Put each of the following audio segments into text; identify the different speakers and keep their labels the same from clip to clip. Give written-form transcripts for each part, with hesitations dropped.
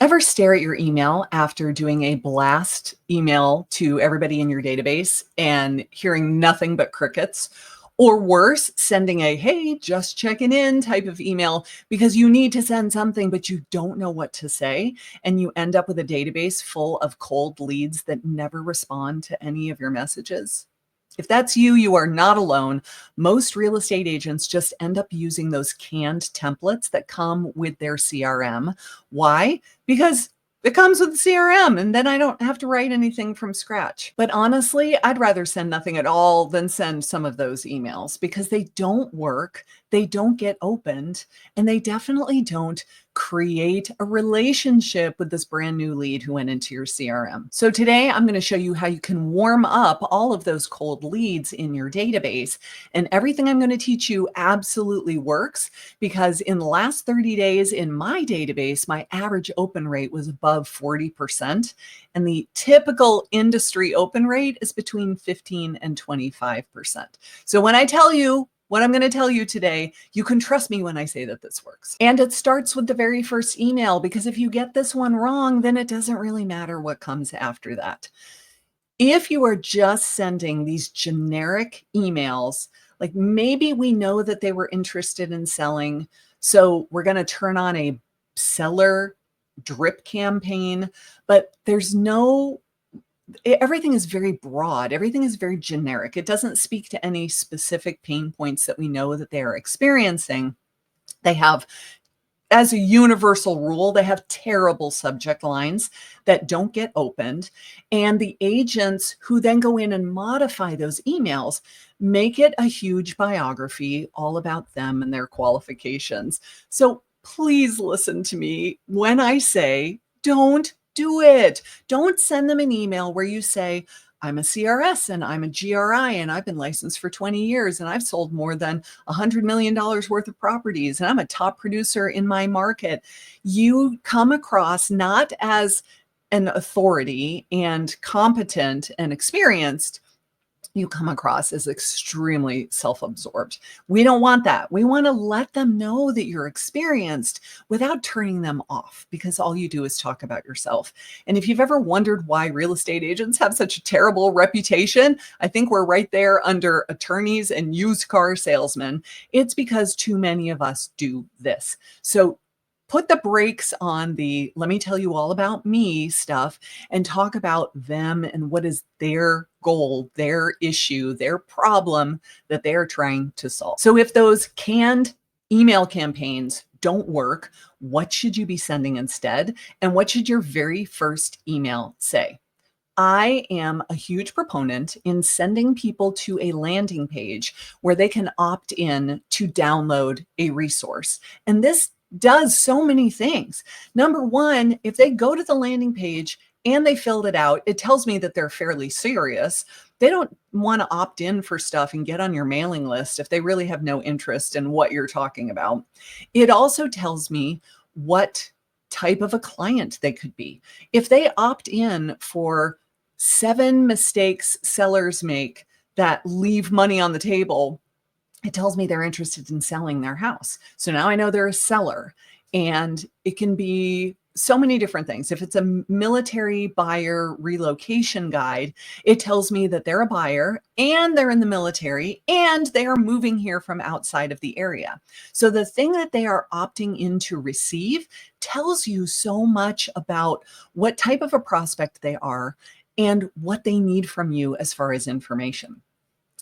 Speaker 1: Ever stare at your email after doing a blast email to everybody in your database and hearing nothing but crickets? Or worse, sending a "hey, just checking in" type of email because you need to send something, but you don't know what to say. And you end up with a database full of cold leads that never respond to any of your messages. If that's you, you are not alone. Most real estate agents just end up using those canned templates that come with their CRM. Why? Because it comes with the CRM and then I don't have to write anything from scratch. But honestly, I'd rather send nothing at all than send some of those emails because they don't work, they don't get opened, and they definitely don't create a relationship with this brand new lead who went into your CRM. So today I'm going to show you how you can warm up all of those cold leads in your database. And everything I'm going to teach you absolutely works because in the last 30 days in my database, my average open rate was above 40%. And the typical industry open rate is between 15 and 25%. So when I tell you what I'm going to tell you today, you can trust me when I say that this works. And it starts with the very first email, because if you get this one wrong, then it doesn't really matter what comes after that. If you are just sending these generic emails, like maybe we know that they were interested in selling, so we're going to turn on a seller drip campaign, but everything is very broad. Everything is very generic. It doesn't speak to any specific pain points that we know that they are experiencing. They have, as a universal rule, they have terrible subject lines that don't get opened. And the agents who then go in and modify those emails make it a huge biography all about them and their qualifications. So please listen to me when I say, don't do it. Don't send them an email where you say, I'm a CRS and I'm a GRI and I've been licensed for 20 years and I've sold more than $100 million worth of properties and I'm a top producer in my market. You come across not as an authority and competent and experienced. You come across as extremely self-absorbed. We don't want that. We want to let them know that you're experienced without turning them off, because all you do is talk about yourself. And if you've ever wondered why real estate agents have such a terrible reputation, I think we're right there under attorneys and used car salesmen. It's because too many of us do this. So put the brakes on the "let me tell you all about me" stuff and talk about them and what is their goal, their issue, their problem that they're trying to solve. So if those canned email campaigns don't work, what should you be sending instead? And what should your very first email say? I am a huge proponent in sending people to a landing page where they can opt in to download a resource. And this does so many things. Number one, if they go to the landing page and they filled it out, it tells me that they're fairly serious. They don't want to opt in for stuff and get on your mailing list if they really have no interest in what you're talking about. It also tells me what type of a client they could be. If they opt in for 7 mistakes sellers make that leave money on the table, it tells me they're interested in selling their house. So now I know they're a seller, and it can be so many different things. If it's a military buyer relocation guide, it tells me that they're a buyer and they're in the military and they are moving here from outside of the area. So the thing that they are opting in to receive tells you so much about what type of a prospect they are and what they need from you as far as information.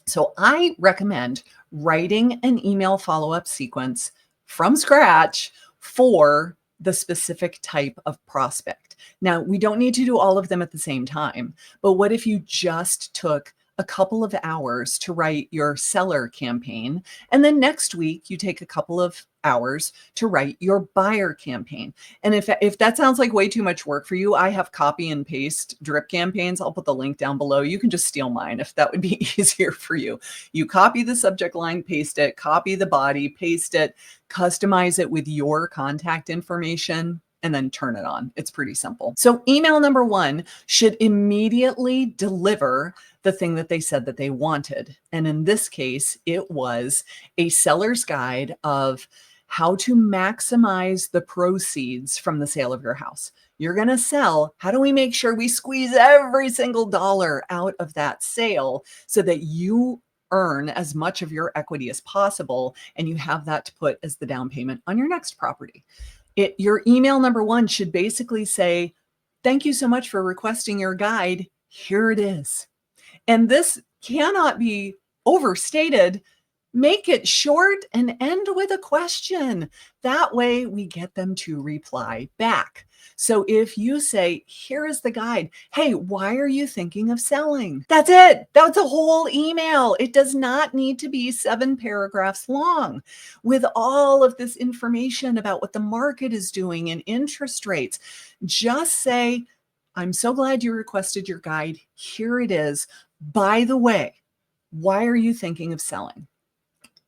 Speaker 1: So I recommend writing an email follow-up sequence from scratch for the specific type of prospect. Now, we don't need to do all of them at the same time, but what if you just took a couple of hours to write your seller campaign, and then next week you take a couple of hours to write your buyer campaign? And if that sounds like way too much work for you, I have copy and paste drip campaigns. I'll put the link down below. You can just steal mine if that would be easier for you. You copy the subject line, paste it, copy the body, paste it, customize it with your contact information, and then turn it on. It's pretty simple. So email number 1 should immediately deliver the thing that they said that they wanted. And in this case, it was a seller's guide of how to maximize the proceeds from the sale of your house. You're going to sell. How do we make sure we squeeze every single dollar out of that sale so that you earn as much of your equity as possible and you have that to put as the down payment on your next property? Your email number one should basically say, thank you so much for requesting your guide. Here it is. And this cannot be overstated. Make it short and end with a question. That way we get them to reply back. So if you say, here is the guide. Hey, why are you thinking of selling? That's it. That's a whole email. It does not need to be 7 paragraphs long with all of this information about what the market is doing and interest rates. Just say, I'm so glad you requested your guide. Here it is. By the way, why are you thinking of selling?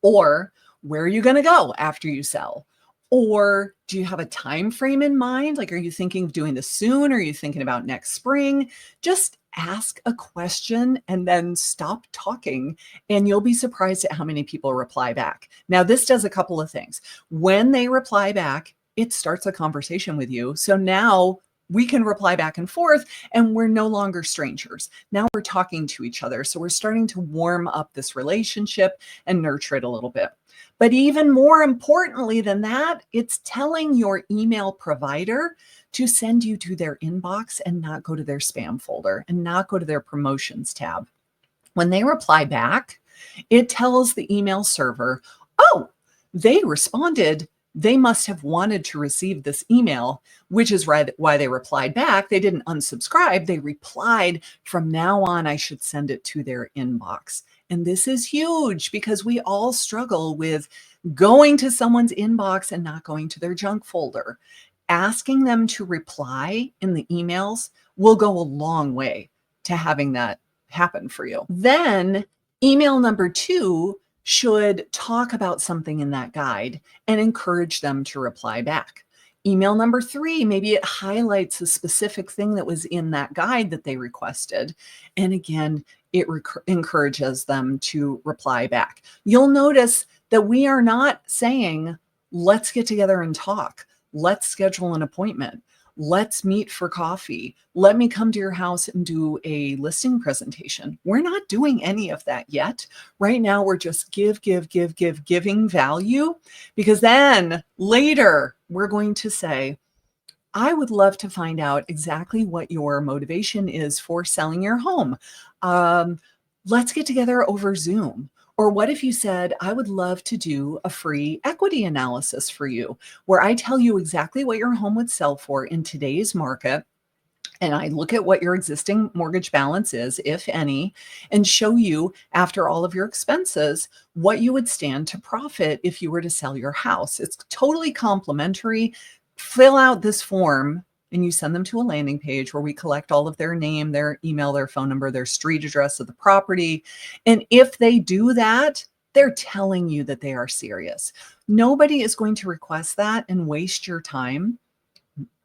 Speaker 1: Or where are you going to go after you sell? Or do you have a time frame in mind? Like, are you thinking of doing this soon? Are you thinking about next spring? Just ask a question and then stop talking, and you'll be surprised at how many people reply back. Now, this does a couple of things. When they reply back, it starts a conversation with you. So now we can reply back and forth, and we're no longer strangers. Now we're talking to each other. So we're starting to warm up this relationship and nurture it a little bit. But even more importantly than that, it's telling your email provider to send you to their inbox and not go to their spam folder and not go to their promotions tab. When they reply back, it tells the email server, oh, they responded. They must have wanted to receive this email, which is why they replied back. They didn't unsubscribe. They replied, from now on, I should send it to their inbox. And this is huge because we all struggle with going to someone's inbox and not going to their junk folder. Asking them to reply in the emails will go a long way to having that happen for you. Then email number 2 should talk about something in that guide and encourage them to reply back. Email number 3, maybe it highlights a specific thing that was in that guide that they requested. And again, it encourages them to reply back. You'll notice that we are not saying, let's get together and talk. Let's schedule an appointment. Let's meet for coffee. Let me come to your house and do a listing presentation. We're not doing any of that yet. Right now, we're just giving value, because then later we're going to say, I would love to find out exactly what your motivation is for selling your home. Let's get together over Zoom. Or what if you said, I would love to do a free equity analysis for you, where I tell you exactly what your home would sell for in today's market. And I look at what your existing mortgage balance is, if any, and show you, after all of your expenses, what you would stand to profit if you were to sell your house. It's totally complimentary. Fill out this form and you send them to a landing page where we collect all of their name, their email, their phone number, their street address of the property. And if they do that, they're telling you that they are serious. Nobody is going to request that and waste your time,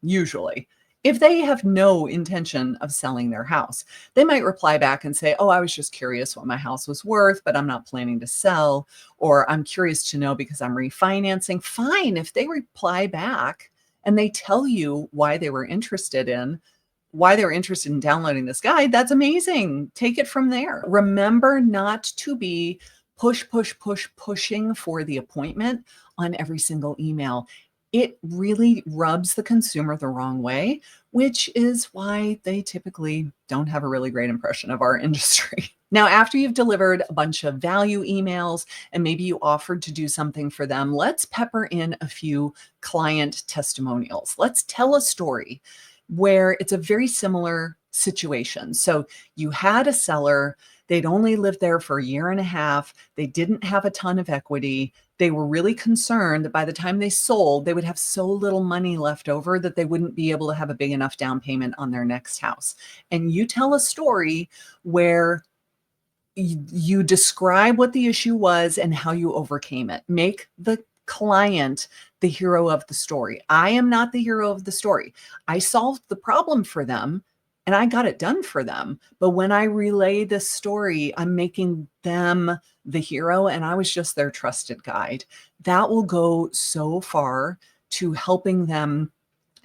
Speaker 1: usually. If they have no intention of selling their house, they might reply back and say, oh, I was just curious what my house was worth, but I'm not planning to sell, or I'm curious to know because I'm refinancing. Fine. If they reply back and they tell you why they were interested in downloading this guide, that's amazing. Take it from there. Remember not to be pushing for the appointment on every single email. It really rubs the consumer the wrong way, which is why they typically don't have a really great impression of our industry. Now, after you've delivered a bunch of value emails and maybe you offered to do something for them, let's pepper in a few client testimonials. Let's tell a story where it's a very similar situation. So you had a seller, they'd only lived there for a year and a half, they didn't have a ton of equity. They were really concerned that by the time they sold, they would have so little money left over that they wouldn't be able to have a big enough down payment on their next house. And you tell a story where you describe what the issue was and how you overcame it. Make the client the hero of the story. I am not the hero of the story. I solved the problem for them, and I got it done for them. But when I relay this story, I'm making them the hero, and I was just their trusted guide. That will go so far to helping them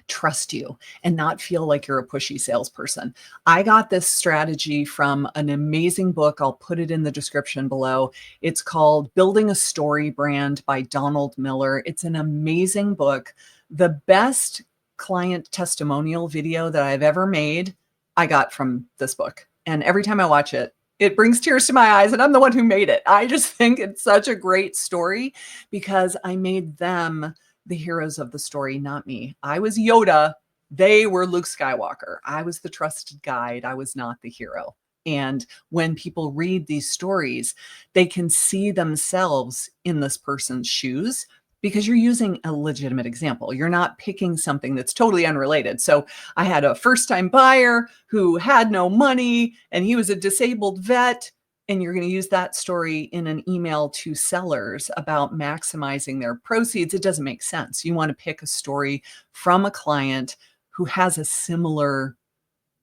Speaker 1: trust you and not feel like you're a pushy salesperson. I got this strategy from an amazing book. I'll put it in the description below. It's called Building a Story Brand by Donald Miller. It's an amazing book. The best client testimonial video that I've ever made, I got from this book. And every time I watch it, it brings tears to my eyes, and I'm the one who made it. I just think it's such a great story because I made them the heroes of the story, not me. I was Yoda. They were Luke Skywalker. I was the trusted guide. I was not the hero. And when people read these stories, they can see themselves in this person's shoes because you're using a legitimate example. You're not picking something that's totally unrelated. So I had a first-time buyer who had no money and he was a disabled vet. And you're going to use that story in an email to sellers about maximizing their proceeds. It doesn't make sense. You want to pick a story from a client who has a similar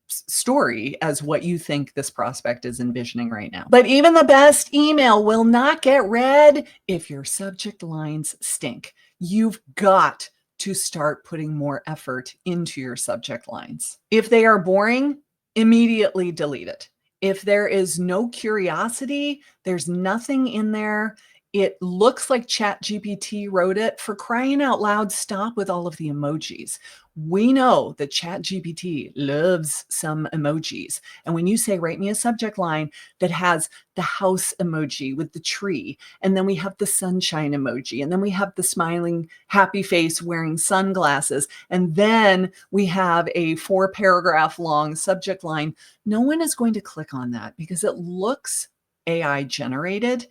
Speaker 1: story as what you think this prospect is envisioning right now. But even the best email will not get read if your subject lines stink. You've got to start putting more effort into your subject lines. If they are boring, immediately delete it. If there is no curiosity, there's nothing in there. It looks like ChatGPT wrote it. For crying out loud, stop with all of the emojis. We know that ChatGPT loves some emojis. And when you say, write me a subject line that has the house emoji with the tree, and then we have the sunshine emoji, and then we have the smiling happy face wearing sunglasses, and then we have a 4-paragraph long subject line, no one is going to click on that because it looks AI generated.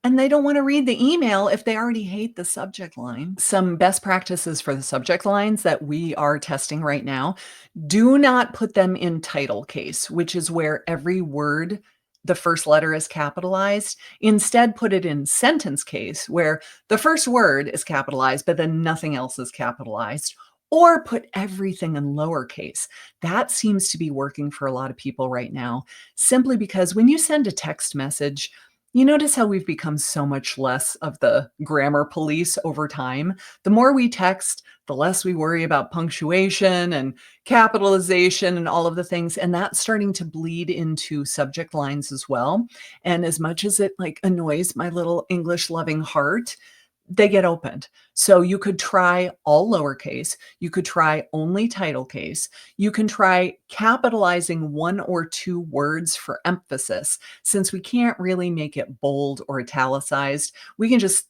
Speaker 1: And they don't want to read the email if they already hate the subject line. Some best practices for the subject lines that we are testing right now. Do not put them in title case, which is where every word, the first letter is capitalized. Instead, put it in sentence case where the first word is capitalized, but then nothing else is capitalized. Or put everything in lowercase. That seems to be working for a lot of people right now, simply because when you send a text message, you notice how we've become so much less of the grammar police over time. The more we text, the less we worry about punctuation and capitalization and all of the things. And that's starting to bleed into subject lines as well. And as much as it annoys my little English loving heart, they get opened. So you could try all lowercase. You could try only title case. You can try capitalizing 1 or 2 words for emphasis. Since we can't really make it bold or italicized, we can just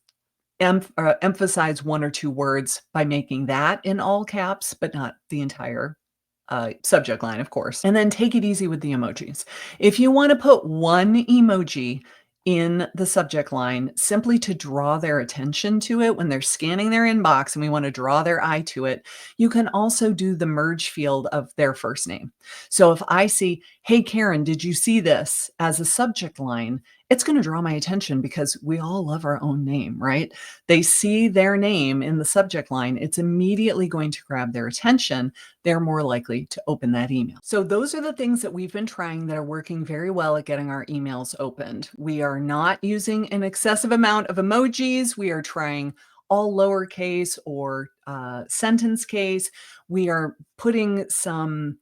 Speaker 1: emphasize 1 or 2 words by making that in all caps, but not the entire subject line, of course. And then take it easy with the emojis. If you want to put one emoji in the subject line simply to draw their attention to it when they're scanning their inbox and we want to draw their eye to it, you can also do the merge field of their first name. So if I see, hey, Karen, did you see this as a subject line? It's going to draw my attention because we all love our own name, right? They see their name in the subject line. It's immediately going to grab their attention. They're more likely to open that email. So those are the things that we've been trying that are working very well at getting our emails opened. We are not using an excessive amount of emojis. We are trying all lowercase or sentence case. We are putting some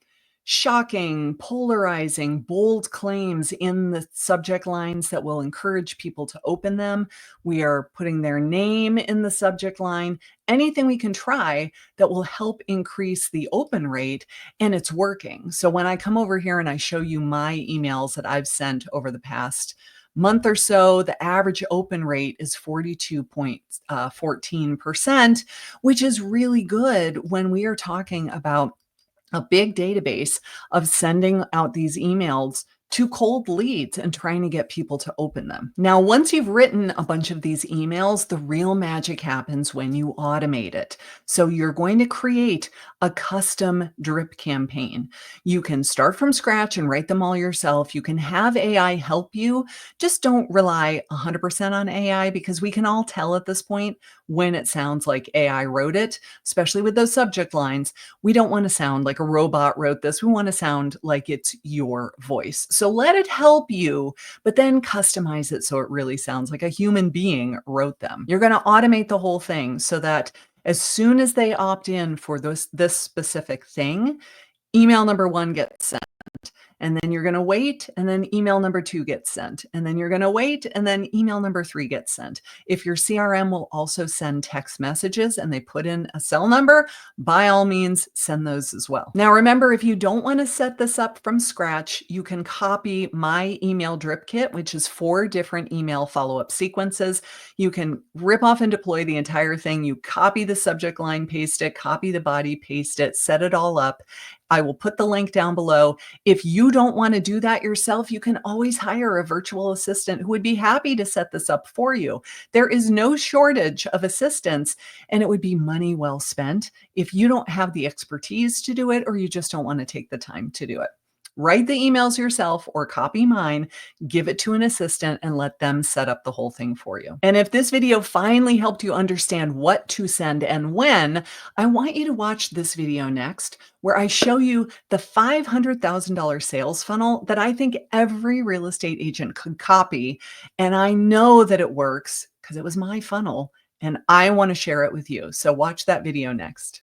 Speaker 1: shocking, polarizing, bold claims in the subject lines that will encourage people to open them. We are putting their name in the subject line, anything we can try that will help increase the open rate, and it's working. So when I come over here and I show you my emails that I've sent over the past month or so, the average open rate is 42.14%, which is really good when we are talking about a big database of sending out these emails to cold leads and trying to get people to open them. Now, once you've written a bunch of these emails, the real magic happens when you automate it. So you're going to create a custom drip campaign. You can start from scratch and write them all yourself. You can have AI help you. Just don't rely 100% on AI because we can all tell at this point when it sounds like AI wrote it, especially with those subject lines. We don't want to sound like a robot wrote this. We want to sound like it's your voice. So let it help you, but then customize it so it really sounds like a human being wrote them. You're going to automate the whole thing so that as soon as they opt in for this specific thing, email number 1 gets sent. And then you're going to wait, and then email number 2 gets sent. And then you're going to wait, and then email number 3 gets sent. If your CRM will also send text messages and they put in a cell number, by all means, send those as well. Now, remember, if you don't want to set this up from scratch, you can copy my email drip kit, which is 4 different email follow-up sequences. You can rip off and deploy the entire thing. You copy the subject line, paste it, copy the body, paste it, set it all up. I will put the link down below. If you don't want to do that yourself, you can always hire a virtual assistant who would be happy to set this up for you. There is no shortage of assistants, and it would be money well spent if you don't have the expertise to do it or you just don't want to take the time to do it. Write the emails yourself or copy mine, give it to an assistant, and let them set up the whole thing for you. And if this video finally helped you understand what to send and when, I want you to watch this video next, where I show you the $500,000 sales funnel that I think every real estate agent could copy. And I know that it works because it was my funnel, and I want to share it with you. So watch that video next.